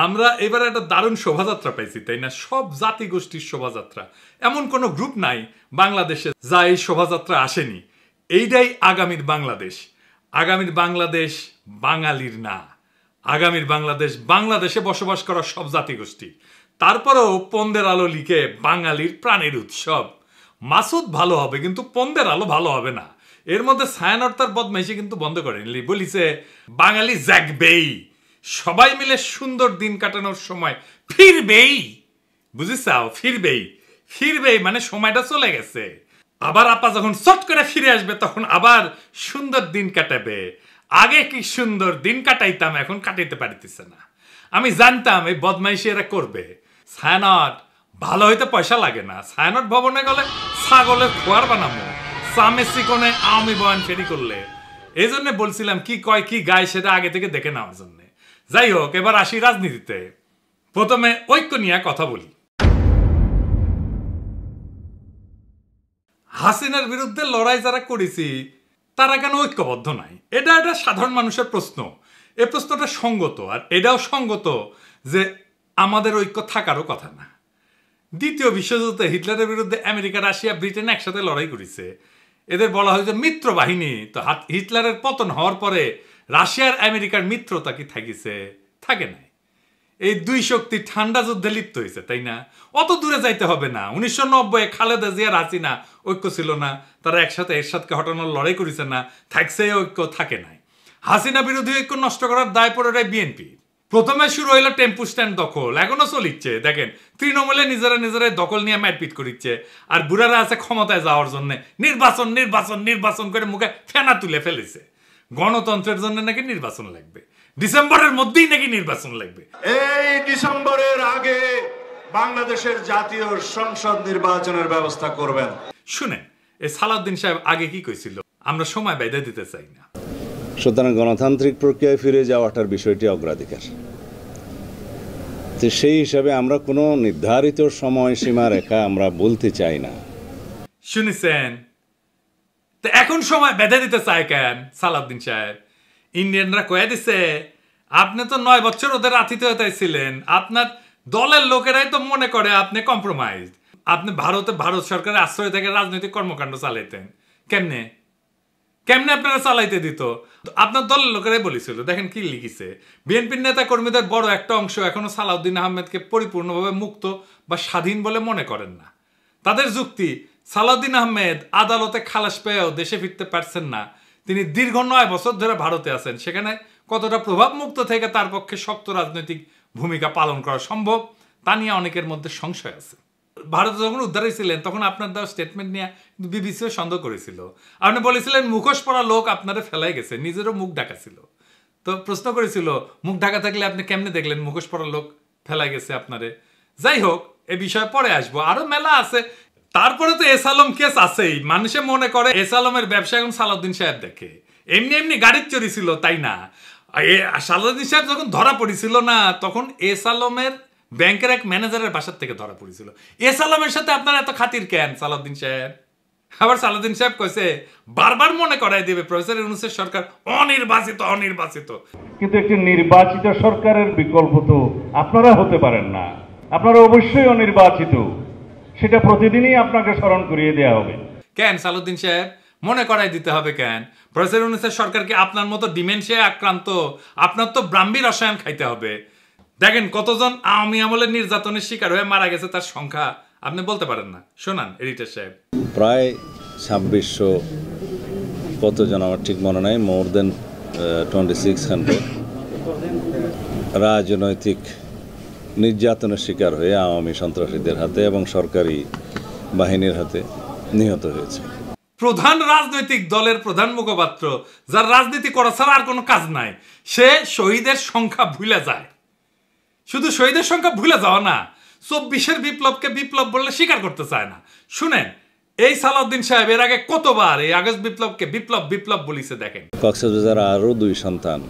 আমরা এবারে একটা দারুণ শোভাযাত্রা পাইছি, তাই না? সব জাতি গোষ্ঠীর শোভাযাত্রা। এমন কোনো গ্রুপ নাই বাংলাদেশে যা এই শোভাযাত্রা আসেনি। এইটাই আগামীর বাংলাদেশ। আগামীর বাংলাদেশ বাঙালির না, আগামীর বাংলাদেশ বাংলাদেশে বসবাস করা সব জাতিগোষ্ঠী। তারপরেও পন্দের আলো লিখে বাঙালির প্রাণের উৎসব। মাসুদ ভালো হবে কিন্তু পন্দের আলো ভালো হবে না। এর মধ্যে ছায়ানট তার বদমাইশি কিন্তু বন্ধ করেনি, বলিছে বাঙালি জাগবেই, সবাই মিলে সুন্দর দিন কাটানোর সময় ফিরবেই। বুঝিসাও? ফিরবেই, ফিরবেই মানে সময়টা চলে গেছে। আবার আপা যখন চট করে ফিরে আসবে তখন আবার সুন্দর দিন কাটাবে। আগে কি সুন্দর দিন কাটাইতাম, এখন কাটাইতে পারিতেছে না। আমি জানতাম এই বদমাইশি এরা করবে। ছায়ানট ভালো হইতে পয়সা লাগে না। ছায়ানট ভবনে গেলে ছাগলের খোয়ার বানাবো, সামেসি কোনে আওয়ামী বয়ান ফেরি করলে। এই জন্য বলছিলাম কি কয় কি গায় সেটা আগে থেকে দেখে নেওয়ার জন্য। যাই হোক, এবার আসি রাজনীতিতে। প্রথমে ঐক্য নিয়ে কথা বলি। হাসিনার বিরুদ্ধে লড়াই যারা করেছি তারা কেন ঐক্যবদ্ধ নাই? এটা একটা সাধারণ মানুষের প্রশ্ন। এই প্রশ্নটা সঙ্গত, আর এটাও সঙ্গত যে আমাদের ঐক্য থাকারও কথা না। দ্বিতীয় বিশ্বযুদ্ধে হিটলারের বিরুদ্ধে আমেরিকা, রাশিয়া, ব্রিটেন একসাথে লড়াই করেছে। এদের বলা হয় যে মিত্র বাহিনী। তো হিটলারের পতন হওয়ার পরে রাশিয়ার আমেরিকার মিত্রতা কি থাকিছে? থাকে নাই। এই দুই শক্তি ঠান্ডা যুদ্ধে লিপ্ত হয়েছে, তাই না? অত দূরে যাইতে হবে না। 1990 খালেদা জিয়া, হাসিনা ঐক্য ছিল না, তারা একসাথে এরশাদকে হটানোর লড়াই করেছে না, থাকছে ঐক্য? থাকে নাই। হাসিনা বিরোধী ঐক্য নষ্ট করার দায় পড়ে বিএনপি। প্রথমে শুরু হইলো টেম্পু স্ট্যান্ড দখল, এখনো চলিচ্ছে। দেখেন তৃণমূলে নিজেরা দখল নিয়ে মারপিট করিচ্ছে, আর বুড়ারা আছে ক্ষমতায় যাওয়ার জন্য নির্বাচন নির্বাচন নির্বাচন করে মুখে ফেনা তুলে ফেলেছে। গণতন্ত্রের জন্য নাকি নির্বাচন লাগবে, ডিসেম্বরের মধ্যেই নাকি নির্বাচন লাগবে। এই ডিসেম্বরের আগে বাংলাদেশের জাতীয় সংসদ নির্বাচনের ব্যবস্থা করবেন। শুনেন, এই সালাউদ্দিন সাহেব আগে কি কইছিল? আমরা সময় বেঁধে দিতে চাই না। সুতরাং গণতান্ত্রিক প্রক্রিয়ায় ফিরে যাওয়াটার বিষয়টি অগ্রাধিকার। তো সেই হিসাবে আমরা কোনো নির্ধারিত সময়সীমা রেখা আমরা বলতে চাই না। শুনেছেন? তো এখন সময় বেঁধে দিতে চায় কেন সালাউদ্দিন সাহেব? ইন্ডিয়ানরা কয়ে দিছে আপনি তো 9 বছর ওদের আতিথেয়তায় ছিলেন, আপনার দলের লোকেরাই তো মনে করে আপনি কম্প্রোমাইজ। আপনি ভারত সরকারের আশ্রয় থেকে রাজনৈতিক কর্মকাণ্ড চালাইতেন। কেমনে কেমনে আপনারা চালাইতে দিত? আপনার দলের লোকেরাই বলেছিল। দেখেন কি লিখিছে, বিএনপির নেতা কর্মীদের বড় একটা অংশ এখনো সালাউদ্দিন আহমেদকে পরিপূর্ণভাবে মুক্ত বা স্বাধীন বলে মনে করেন না। তাদের যুক্তি, সালাউদ্দিন আহমেদ আদালতে খালাস পেয়েও দেশে ফিরতে পারছেন না। তিনি দীর্ঘ 9 বছর ধরে ভারতে আছেন। সেখানে কতটা প্রভাব মুক্ত থেকে তার পক্ষে শক্ত রাজনৈতিক ভূমিকা পালন করা সম্ভব তা নিয়ে অনেকের মধ্যে সংশয় আছে। ভারতে যখন উদ্ধার হয়েছিলেন তখন আপনার দেওয়া স্টেটমেন্ট নিয়ে বিবিসিও সন্দেহ করেছিল। আপনি বলেছিলেন মুখোশ পরা লোক আপনারে ফেলাই গেছে, নিজেরও মুখ ঢাকা ছিল। তো প্রশ্ন করেছিল মুখ ঢাকা থাকলে আপনি কেমনে দেখলেন মুখোশ পরা লোক ফেলাই গেছে আপনারে? যাই হোক, এ বিষয়ে পরে আসবো, আরো মেলা আছে। তারপরে তো এস আলম কেস আছেই। মানুষে মনে করে এস আলমের ব্যবসা এখন সালাউদ্দিন সাহেব দেখে। এমনি এমনি গাড়ির চুরি ছিল, তাই না? সালাউদ্দিন সাহেব যখন ধরা পড়েছিল না, তখন এস আলমের ব্যাংকের এক ম্যানেজারের বাসার থেকে ধরা পড়েছিল। এস আলমের সাথে আপনার এত খাতির কেন সালাউদ্দিন সাহেব? আবার সালাউদ্দিন সাহেব কইছে বারবার মনে করাই দেবে প্রফেসর ইউনূসের সরকার অনির্বাচিত অনির্বাচিত। কিন্তু একটি নির্বাচিত সরকারের বিকল্প তো আপনারা হতে পারেন না, আপনারা অবশ্যই অনির্বাচিত। সেটা প্রতিদিনই আপনাকে স্মরণ করিয়ে দেওয়া হবে। কেন সালাউদ্দিন সাহেব মনে করাই দিতে হবে কেন? প্রফেসর ইউনূসের সরকারকে আপনার মতো ডিমেনশিয়ায় আক্রান্ত, আপনার তো ব্রাহ্মী রসায়ন খাইতে হবে। দেখেন কতজন আওয়ামী আমলের নির্যাতনের শিকার হয়ে মারা গেছে তার সংখ্যা আপনি বলতে পারেন না। শোনান এডিটর সাহেব। প্রায় 2600 কতজন আমার ঠিক মনে নাই, মোর দেন 2600 রাজনৈতিক নির্যাতনের শিকার হয়ে আওয়ামী সন্ত্রাসীদের হাতে এবং সরকারি বাহিনীর হাতে নিহত হয়েছে। প্রধান রাজনৈতিক দলের প্রধান মুখপাত্র, যার রাজনীতি করা ছাড়া আর কোনো কাজ নাই, সে শহীদের সংখ্যা ভুলে যায়। শুধু শহীদের সংখ্যা ভুলে যাওয়া না, 24-এর বিপ্লবকে বিপ্লব বললে স্বীকার করতে চায় না। শুনেন, এই সালাউদ্দিন সাহেব এর আগে কতবার এই আগস্ট বিপ্লবকে বিপ্লব বিপ্লব বলিছে। দেখেন কক্সবাজার আরও 2 সন্তান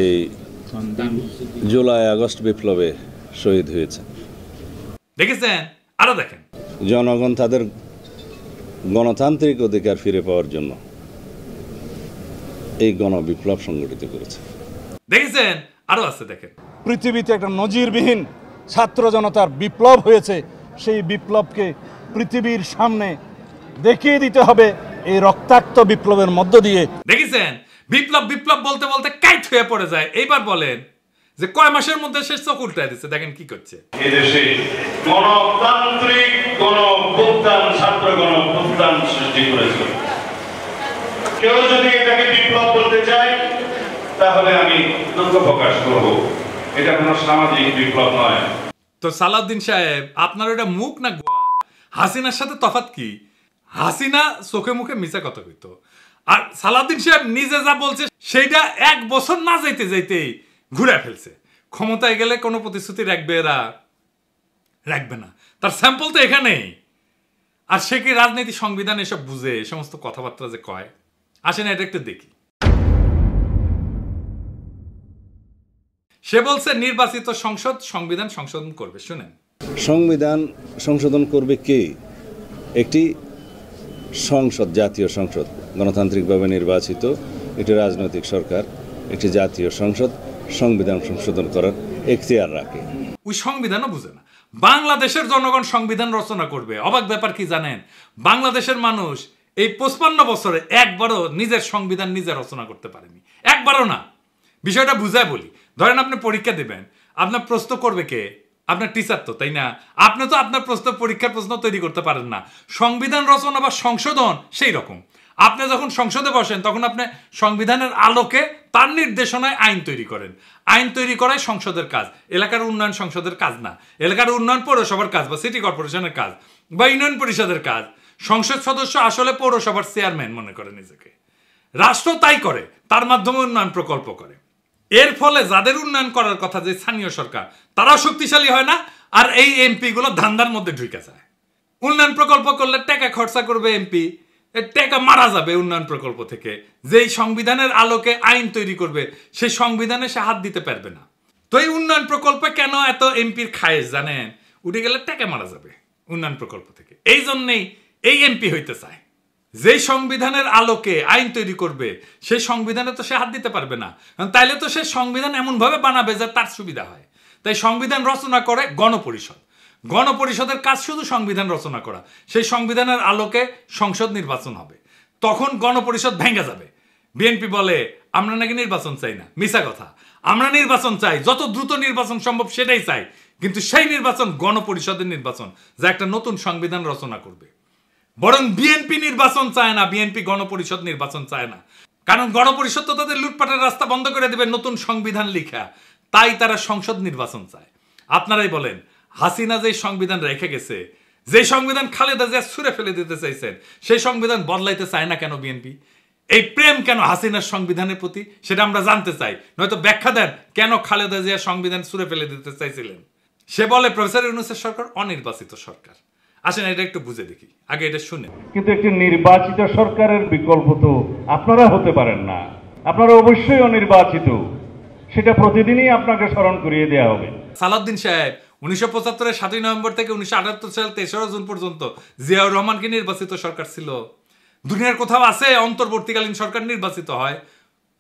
এই জুলাই আগস্ট বিপ্লবে শহীদ হয়েছে। দেখেছেন? আরো দেখেন, জনগণ তাদের গণতান্ত্রিক অধিকার ফিরে পাওয়ার জন্য এই গণবিপ্লব সংগঠিত করেছে। দেখেছেন? আরো আছে দেখেন। পৃথিবীতে একটা নজিরবিহীন ছাত্র জনতার বিপ্লব হয়েছে, সেই বিপ্লবকে পৃথিবীর সামনে দেখিয়ে দিতে হবে এই রক্তাক্ত বিপ্লবের মধ্য দিয়ে। দেখেছেন, বিপ্লব বিপ্লব বলতে বলতে কাইট হয়ে পড়ে যায়। এইবার বলেন যে কয় মাসের মধ্যে সে চোখ উল্টায় দিচ্ছে, দেখেন কি করছে। এদেশে গণতান্ত্রিক গণঅভ্যুত্থান, ছাত্র গণঅভ্যুত্থান সৃষ্টি করেছে। কেউ যদি এটাকে বিপ্লব বলতে চায় তাহলে আমি দুঃখ প্রকাশ করব, এটা কোনো সামাজিক বিপ্লব নয়। তো সালাউদ্দিন সাহেব, আপনার এটা মুখ না গোয়া? হাসিনার সাথে তফাৎ কি? হাসিনা চোখে মুখে মিছা কথা কইতো, আর সালাউদ্দিন সাহেব নিজে যা বলছে সেইটা 1 বছর না যাইতে যাইতেই ঘুরে ফেলছে। ক্ষমতায় গেলে কোনো প্রতিশ্রুতি রাখবে এরা? রাখবে না। তার স্যাম্পল তো এখানেই। আর সে কি রাজনীতি, সংবিধান এসব বুঝে? এই সমস্ত কথাবার্তা যে কয়, আসেন এটা একটু দেখি। সে বলছে নির্বাচিত সংসদ সংবিধান সংশোধন করবে। শুনেন, সংবিধান সংশোধন করবে কে? একটি সংসদ, জাতীয় সংসদ, গণতান্ত্রিকভাবে নির্বাচিত একটি রাজনৈতিক সরকার, একটি জাতীয় সংসদ সংবিধান সংশোধন করার এখতিয়ার রাখে। ওই সংবিধানও বুঝে না। বাংলাদেশের জনগণ সংবিধান রচনা করবে। অবাক ব্যাপার কি জানেন? বাংলাদেশের মানুষ এই 55 বছরে একবারও নিজের সংবিধান নিজে রচনা করতে পারেনি, একবারও না। বিষয়টা বুঝায় বলি। ধরেন আপনি পরীক্ষা দেবেন, আপনার প্রশ্ন করবে কে? আপনার টিচার তো, তাই না? আপনি তো আপনার প্রশ্ন, পরীক্ষার প্রশ্ন তৈরি করতে পারেন না। সংবিধান রচনা বা সংশোধন সেই রকম। আপনি যখন সংসদে বসেন তখন আপনি সংবিধানের আলোকে তার নির্দেশনায় আইন তৈরি করেন। আইন তৈরি করাই সংসদের কাজ। এলাকার উন্নয়ন সংসদের কাজ না। এলাকার উন্নয়ন পৌরসভার কাজ বা সিটি কর্পোরেশনের কাজ বা ইউনিয়ন পরিষদের কাজ। সংসদ সদস্য আসলে পৌরসভার চেয়ারম্যান মনে করে নিজেকে। রাষ্ট্র তাই করে, তার মাধ্যমে উন্নয়ন প্রকল্প করে। এর ফলে যাদের উন্নয়ন করার কথা, যে স্থানীয় সরকার, তারাও শক্তিশালী হয় না, আর এই এমপি গুলো ধান্দার মধ্যে ঢুকে যায়। উন্নয়ন প্রকল্প করলে টাকা খরচা করবে এমপি, টাকা মারা যাবে উন্নয়ন প্রকল্প থেকে। যেই সংবিধানের আলোকে আইন তৈরি করবে সেই সংবিধানে সে হাত দিতে পারবে না। তো এই উন্নয়ন প্রকল্পে কেন এত এমপির খায়েশ জানেন? উঠে গেলে টাকা মারা যাবে উন্নয়ন প্রকল্প থেকে। এই জন্যেই এই এমপি হইতে চায়। যেই সংবিধানের আলোকে আইন তৈরি করবে সেই সংবিধানে তো সে হাত দিতে পারবে না, তাইলে তো সে সংবিধান এমনভাবে বানাবে যে তার সুবিধা হয়। তাই সংবিধান রচনা করে গণপরিষদ। গণপরিষদের কাজ শুধু সংবিধান রচনা করা। সেই সংবিধানের আলোকে সংসদ নির্বাচন হবে। তখন গণপরিষদ ভেঙে যাবে। বিএনপি বলে আমরা নাকি নির্বাচন চাই না, মিছা কথা। আমরা নির্বাচন চাই, যত দ্রুত নির্বাচন সম্ভব সেটাই চাই, কিন্তু সেই নির্বাচন গণপরিষদের নির্বাচন, যা একটা নতুন সংবিধান রচনা করবে। বরং বিএনপি নির্বাচন চায় না, বিএনপি গণপরিষদ নির্বাচন চায় না। কারণ গণপরিষদ তো তাদের লুটপাটের রাস্তা বন্ধ করে দেবে নতুন সংবিধান লিখা। তাই তারা সংসদ নির্বাচন চায়। আপনারাই বলেন, হাসিনা যে সংবিধান রেখে গেছে, যে সংবিধান খালেদা জিয়া ছুঁড়ে ফেলে দিতে চাইছেন, সেই সংবিধান বদলাইতে চায় না কেন বিএনপি? এই প্রেম কেন হাসিনার সংবিধানের প্রতি, সেটা আমরা জানতে চাই। নয়তো ব্যাখ্যা দেন কেন খালেদা জিয়া সংবিধান ছুঁড়ে ফেলে দিতে চাইছিলেন। সে বলে প্রফেসর ইউনূসের সরকার অনির্বাচিত সরকার। আসেন এটা একটু বুঝে দেখি, আগে এটা শুনে। কিন্তু একটি নির্বাচিত সরকারের বিকল্প তো আপনারা হতে পারেন না। আপনারা অবশ্যই অনির্বাচিত, সেটা প্রতিদিনই আপনাকে স্মরণ করিয়ে দেওয়া হবে। সালাউদ্দিন সাহেব 1975 7 নভেম্বর থেকে 1978 সাল 3 জুন পর্যন্ত জিয়াউর রহমানকে নির্বাচিত সরকার ছিল। দুনিয়ার কোথাও আছে অন্তর্বর্তীকালীন সরকার নির্বাচিত হয়?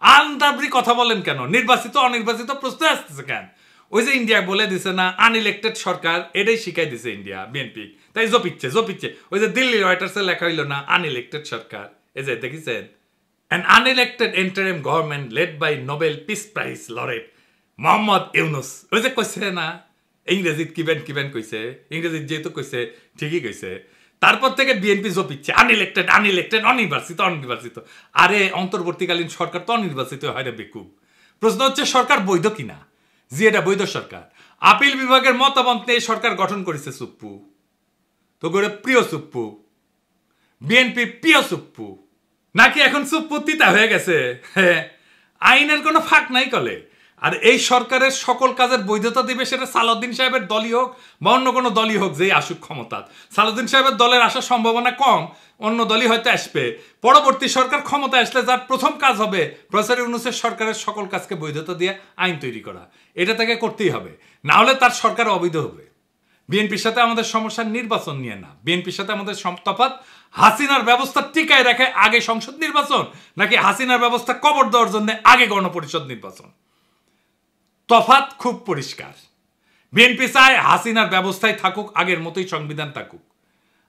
আন্দাবরি কথা বলেন কেন? নির্বাচিত অনির্বাচিত প্রশ্ন আসতেছে কেন? ওই যে ইন্ডিয়া বলে দিছে না আনইলেক্টেড সরকার, এটাই শিখাই দিছে ইন্ডিয়া বিএনপি। তাই জপিচ্ছে। ওই যে দিল্লি রয়টার্সে লেখা হইল না আনইলেক্টেড সরকার। এই যে দেখেছেন, an unelected interim government led by Nobel Peace Prize laureate Mohammad Yunus. ওই যে কইছে না ইংরেজিত কিবেন কইছে, ইংরেজিত যেহেতু কইছে ঠিকই কইছে। তারপর থেকে বিএনপি জপিচ্ছে আনইলেক্টেড অনির্বাচিত। আরে অন্তর্বর্তীকালীন সরকার তো অনির্বাচিত হয় না বেকুব। প্রশ্ন হচ্ছে সরকার বৈধ কিনা। জি এটা বৈধ সরকার। আপিল বিভাগের মতামত নিয়ে সরকার গঠন করেছে সুপ্পু। তো করে প্রিয় সুপ্পু, বিএনপি প্রিয় সুপ্পু নাকি এখন সুপ্পু তিতা হয়ে গেছে? হ্যাঁ, আইনের কোনো ফাঁক নাই কলে। আর এই সরকারের সকল কাজের বৈধতা দিবে সেটা সালাউদ্দিন সাহেবের দলই হোক বা অন্য কোনো দলই হোক, যেই আসুক ক্ষমতা। সালাউদ্দিন সাহেবের দলের আসার সম্ভাবনা কম, অন্য দলই হয়তো আসবে। পরবর্তী সরকার ক্ষমতা আসলে যার প্রথম কাজ হবে প্রফেসর ইউনূসের সরকারের সকল কাজকে বৈধতা দিয়ে আইন তৈরি করা। এটা তাকে করতেই হবে, না হলে তার সরকার অবৈধ হবে। বিএনপির সাথে আমাদের সমস্যা নির্বাচন নিয়ে না, বিএনপির সাথে আমাদের তফাৎ হাসিনার ব্যবস্থা টিকায় রাখে আগে সংসদ নির্বাচন, নাকি হাসিনার ব্যবস্থা কবর দেওয়ার জন্য আগে গণপরিষদ নির্বাচন। তফাৎ খুব পরিষ্কার। বিএনপি চায় হাসিনার ব্যবস্থায় থাকুক, আগের মতোই সংবিধান থাকুক।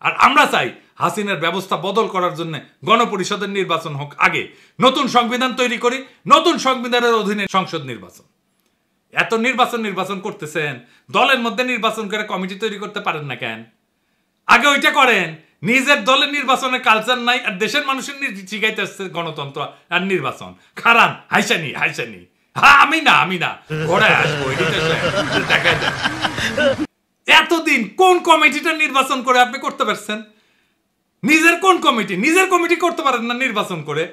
আর আমরা চাই হাসিনার ব্যবস্থা বদল করার জন্য গণপরিষদের নির্বাচন হোক আগে, নতুন সংবিধান তৈরি করি, নতুন সংবিধানের অধীনে সংসদ নির্বাচন। এত নির্বাচন করতেছেন, দলের মধ্যে নির্বাচন করে কমিটি তৈরি করতে পারেন না কেন? আগে ওইটা করেন। নিজের দলের নির্বাচনের কালচার নাই, আর দেশের মানুষের শিখাইতে আসছে গণতন্ত্র আর নির্বাচন। খারান হাইসানি হ্যাঁ আমি না ঘোড়ায় আসবো, দেখাই দেন। এতদিন কোন কমিটিটা নির্বাচন করে আপনি করতে পারছেন? নিজের কমিটি করতে পারেন না নির্বাচন করে,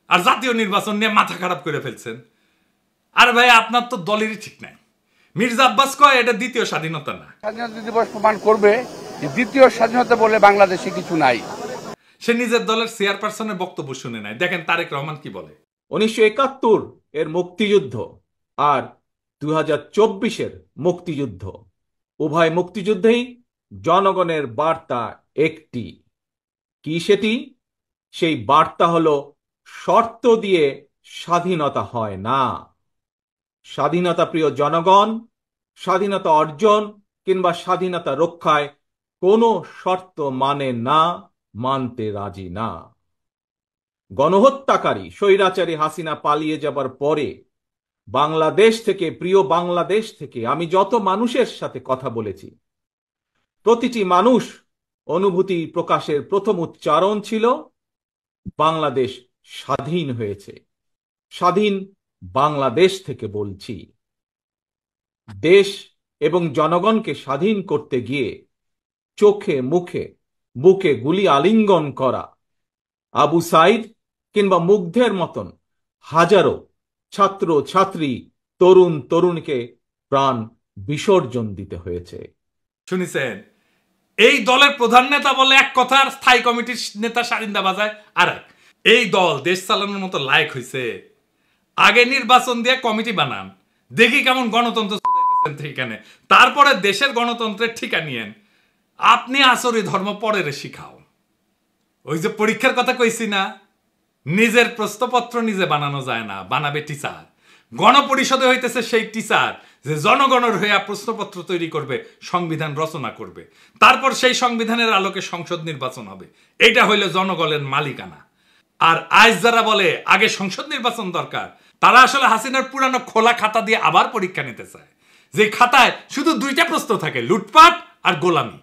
আর জাতীয় নির্বাচন নিয়ে মাথা খারাপ করে ফেলছেন। আর ভাই আপনার তো দলেরই ঠিক নাই। মির্জা আব্বাস কয় এটা দ্বিতীয় স্বাধীনতা না। স্বাধীনতা দিবস প্রমাণ করবে যে দ্বিতীয় স্বাধীনতা বলে বাংলাদেশে কিছু নাই। সে নিজের দলের চেয়ারপারসনের বক্তব্য শুনে নাই। দেখেন তারেক রহমান কি বলে। 1971 এর মুক্তিযুদ্ধ আর 2024-এর মুক্তিযুদ্ধ, উভয় মুক্তিযুদ্ধেই জনগণের বার্তা একটি। কি সেটি? সেই বার্তা হলো শর্ত দিয়ে স্বাধীনতা হয় না। স্বাধীনতা প্রিয় জনগণ স্বাধীনতা অর্জন কিংবা স্বাধীনতা রক্ষায় কোনো শর্ত মানে না, মানতে রাজি না। গণহত্যাকারী স্বৈরাচারী হাসিনা পালিয়ে যাবার পরে বাংলাদেশ থেকে, প্রিয় বাংলাদেশ থেকে আমি যত মানুষের সাথে কথা বলেছি, প্রতিটি মানুষ অনুভূতি প্রকাশের প্রথম উচ্চারণ ছিল বাংলাদেশ স্বাধীন হয়েছে। স্বাধীন বাংলাদেশ থেকে বলছি। দেশ এবং জনগণকে স্বাধীন করতে গিয়ে চোখে মুখে বুকে গুলি আলিঙ্গন করা আবু সাইদ কিংবা মুগ্ধের মতন হাজারো ছাত্র ছাত্রী, তরুণ তরুণীকে প্রাণ বিসর্জন দিতে হয়েছে। শুনেছেন? এই দলের প্রধান নেতা বলে এক কথা, আর স্থায়ী কমিটির নেতা সারিন্দা বাজায় আর এক। এই দল দেশ চালানোর মতো লায়ক হয়েছে? আগে নির্বাচন দিয়ে কমিটি বানান, দেখি কেমন গণতন্ত্র এখানে, তারপরে দেশের গণতন্ত্রের ঠিকা নিয়েন। আপনি আসরি ধর্ম পরের শিখাও। ওই যে পরীক্ষার কথা কইছি না, নিজের প্রশ্নপত্র নিজে বানানো যায় না, বানাবে টিচার। গণপরিষদে হইতেছে সেই টিচার যে জনগণের হইয়া প্রশ্নপত্র তৈরি করবে, সংবিধান রচনা করবে, তারপর সেই সংবিধানের আলোকে সংসদ নির্বাচন হবে। এটা হইল জনগণের মালিকানা। আর আজ যারা বলে আগে সংসদ নির্বাচন দরকার, তারা আসলে হাসিনার পুরানো খোলা খাতা দিয়ে আবার পরীক্ষা নিতে চায়, যে খাতায় শুধু দুইটা প্রশ্ন থাকে, লুটপাট আর গোলামি।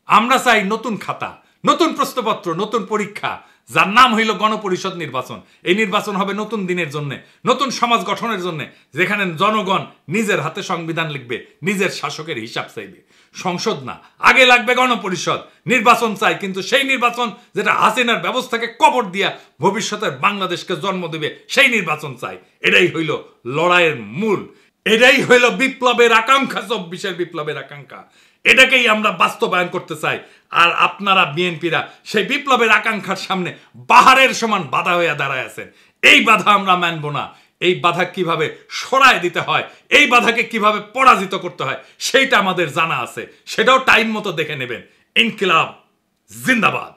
আমরা চাই নতুন খাতা, নতুন প্রশ্নপত্র, নতুন পরীক্ষা, যার নাম হইল গণপরিষদ নির্বাচন। এই নির্বাচন হবে নতুন দিনের জন্য, নতুন সমাজ গঠনের জন্য, যেখানে জনগণ নিজের হাতে সংবিধান লিখবে, নিজের শাসকের হিসাব চাইবে। সংসদ না, আগে লাগবে গণপরিষদ। নির্বাচন চাই, কিন্তু সেই নির্বাচন যেটা হাসিনার ব্যবস্থাকে কবর দিয়া ভবিষ্যতের বাংলাদেশকে জন্ম দেবে, সেই নির্বাচন চাই। এটাই হইল লড়াইয়ের মূল, এটাই হইল বিপ্লবের আকাঙ্ক্ষা, 24-এর বিপ্লবের আকাঙ্ক্ষা। এটাকেই আমরা বাস্তবায়ন করতে চাই। আর আপনারা বিএনপিরা সেই বিপ্লবের আকাঙ্ক্ষার সামনে পাহাড়ের সমান বাধা হইয়া দাঁড়ায় আছেন। এই বাধা আমরা মানব না। এই বাধা কিভাবে সরায় দিতে হয়, এই বাধাকে কিভাবে পরাজিত করতে হয়, সেইটা আমাদের জানা আছে। সেটাও টাইম মতো দেখে নেবেন। ইনকিলাব জিন্দাবাদ।